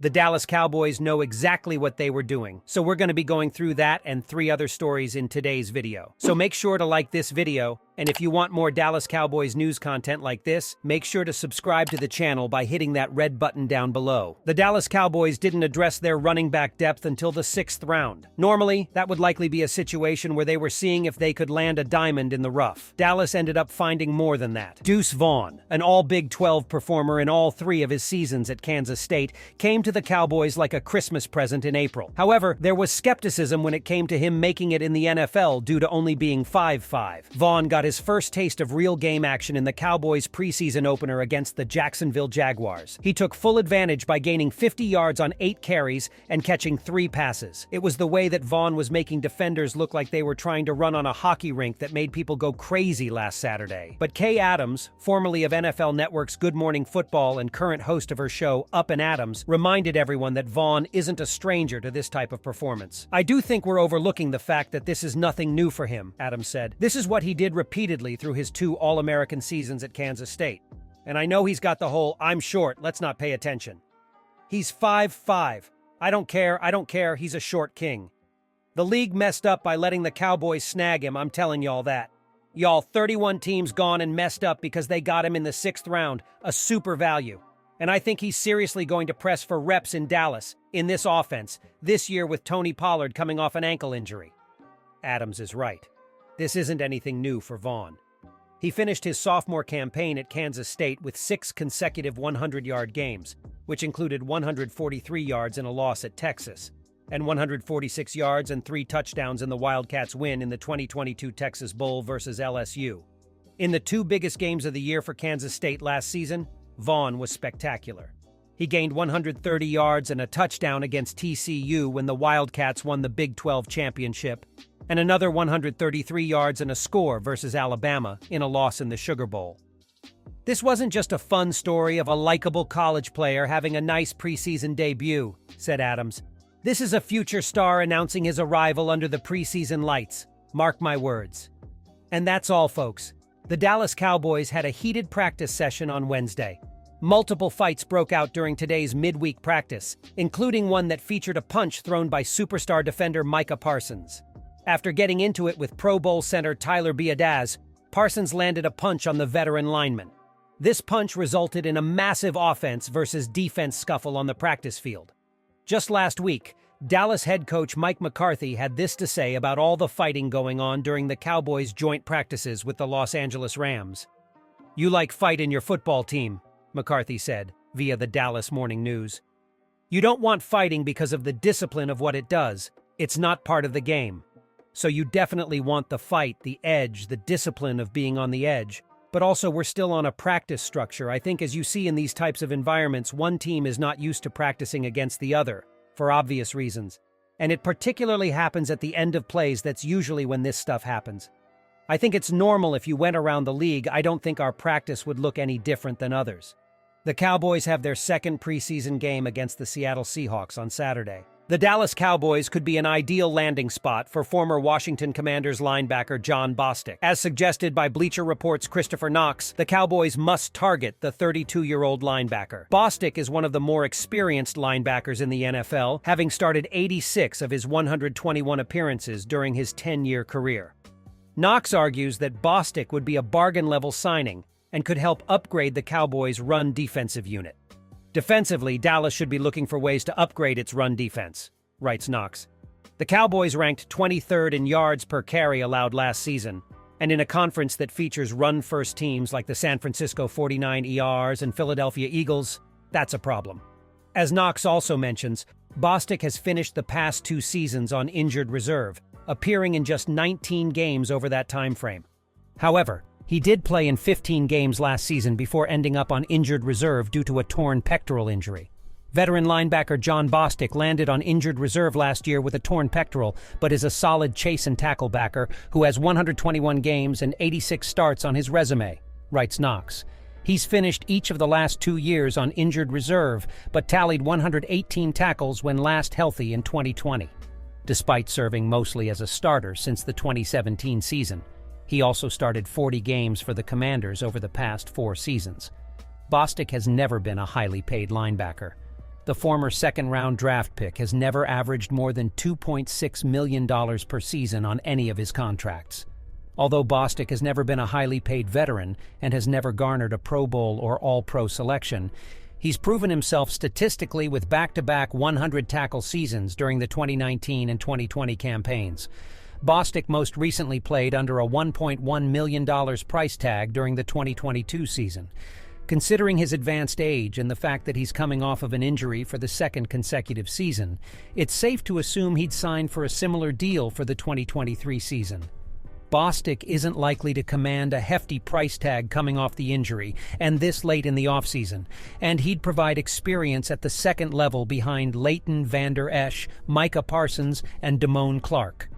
The Dallas Cowboys know exactly what they were doing, so we're going to be going through that and 3 other stories in today's video. So make sure to like this video, and if you want more Dallas Cowboys news content like this, make sure to subscribe to the channel by hitting that red button down below. The Dallas Cowboys didn't address their running back depth until the 6th round. Normally, that would likely be a situation where they were seeing if they could land a diamond in the rough. Dallas ended up finding more than that. Deuce Vaughn, an all-Big 12 performer in all 3 of his seasons at Kansas State, came to the Cowboys like a Christmas present in April. However, there was skepticism when it came to him making it in the NFL due to only being 5'5". Vaughn got his first taste of real game action in the Cowboys' preseason opener against the Jacksonville Jaguars. He took full advantage by gaining 50 yards on 8 carries and catching 3 passes. It was the way that Vaughn was making defenders look like they were trying to run on a hockey rink that made people go crazy last Saturday. But Kay Adams, formerly of NFL Network's Good Morning Football and current host of her show Up and Adams, reminded everyone that Vaughn isn't a stranger to this type of performance. "I do think we're overlooking the fact that this is nothing new for him," Adams said. "This is what he did repeatedly through his 2 All-American seasons at Kansas State. And I know he's got the whole 'I'm short, let's not pay attention.' He's 5'5". I don't care, he's a short king. The league messed up by letting the Cowboys snag him, I'm telling y'all that. Y'all, 31 teams gone and messed up because they got him in the 6th round, a super value. And I think he's seriously going to press for reps in Dallas, in this offense, this year with Tony Pollard coming off an ankle injury." Adams is right. This isn't anything new for Vaughn. He finished his sophomore campaign at Kansas State with 6 consecutive 100-yard games, which included 143 yards in a loss at Texas, and 146 yards and 3 touchdowns in the Wildcats' win in the 2022 Texas Bowl versus LSU. In the 2 biggest games of the year for Kansas State last season, Vaughn was spectacular. He gained 130 yards and a touchdown against TCU when the Wildcats won the Big 12 championship, and another 133 yards and a score versus Alabama in a loss in the Sugar Bowl. "This wasn't just a fun story of a likable college player having a nice preseason debut," said Adams. "This is a future star announcing his arrival under the preseason lights. Mark my words." And that's all, folks. The Dallas Cowboys had a heated practice session on Wednesday. Multiple fights broke out during today's midweek practice, including one that featured a punch thrown by superstar defender Micah Parsons. After getting into it with Pro Bowl center Tyler Biadasz, Parsons landed a punch on the veteran lineman. This punch resulted in a massive offense versus defense scuffle on the practice field. Just last week, Dallas head coach Mike McCarthy had this to say about all the fighting going on during the Cowboys' joint practices with the Los Angeles Rams. "You like fight in your football team," McCarthy said, via the Dallas Morning News. "You don't want fighting because of the discipline of what it does. It's not part of the game. So you definitely want the fight, the edge, the discipline of being on the edge. But also we're still on a practice structure. I think as you see in these types of environments, one team is not used to practicing against the other, for obvious reasons. And it particularly happens at the end of plays. That's usually when this stuff happens. I think it's normal if you went around the league. I don't think our practice would look any different than others." The Cowboys have their 2nd preseason game against the Seattle Seahawks on Saturday. The Dallas Cowboys could be an ideal landing spot for former Washington Commanders linebacker Jon Bostic. As suggested by Bleacher Report's Christopher Knox, the Cowboys must target the 32-year-old linebacker. Bostic is one of the more experienced linebackers in the NFL, having started 86 of his 121 appearances during his 10-year career. Knox argues that Bostic would be a bargain-level signing and could help upgrade the Cowboys' run defensive unit. "Defensively, Dallas should be looking for ways to upgrade its run defense," writes Knox. The Cowboys ranked 23rd in yards per carry allowed last season, and in a conference that features run-first teams like the San Francisco 49ers and Philadelphia Eagles, that's a problem. As Knox also mentions, Bostic has finished the past 2 seasons on injured reserve, appearing in just 19 games over that time frame. However, he did play in 15 games last season before ending up on injured reserve due to a torn pectoral injury. Veteran linebacker Jon Bostic landed on injured reserve last year with a torn pectoral, but is a solid chase and tackle backer who has 121 games and 86 starts on his resume, writes Knox. He's finished each of the last 2 years on injured reserve, but tallied 118 tackles when last healthy in 2020. Despite serving mostly as a starter since the 2017 season, he also started 40 games for the Commanders over the past 4 seasons. Bostic has never been a highly paid linebacker. The former second-round draft pick has never averaged more than $2.6 million per season on any of his contracts. Although Bostic has never been a highly paid veteran and has never garnered a Pro Bowl or All-Pro selection, he's proven himself statistically with back-to-back 100-tackle seasons during the 2019 and 2020 campaigns. Bostic most recently played under a $1.1 million price tag during the 2022 season. Considering his advanced age and the fact that he's coming off of an injury for the second consecutive season, it's safe to assume he'd sign for a similar deal for the 2023 season. Bostic isn't likely to command a hefty price tag coming off the injury, and this late in the offseason, and he'd provide experience at the second level behind Leighton Vander Esch, Micah Parsons, and Damone Clark.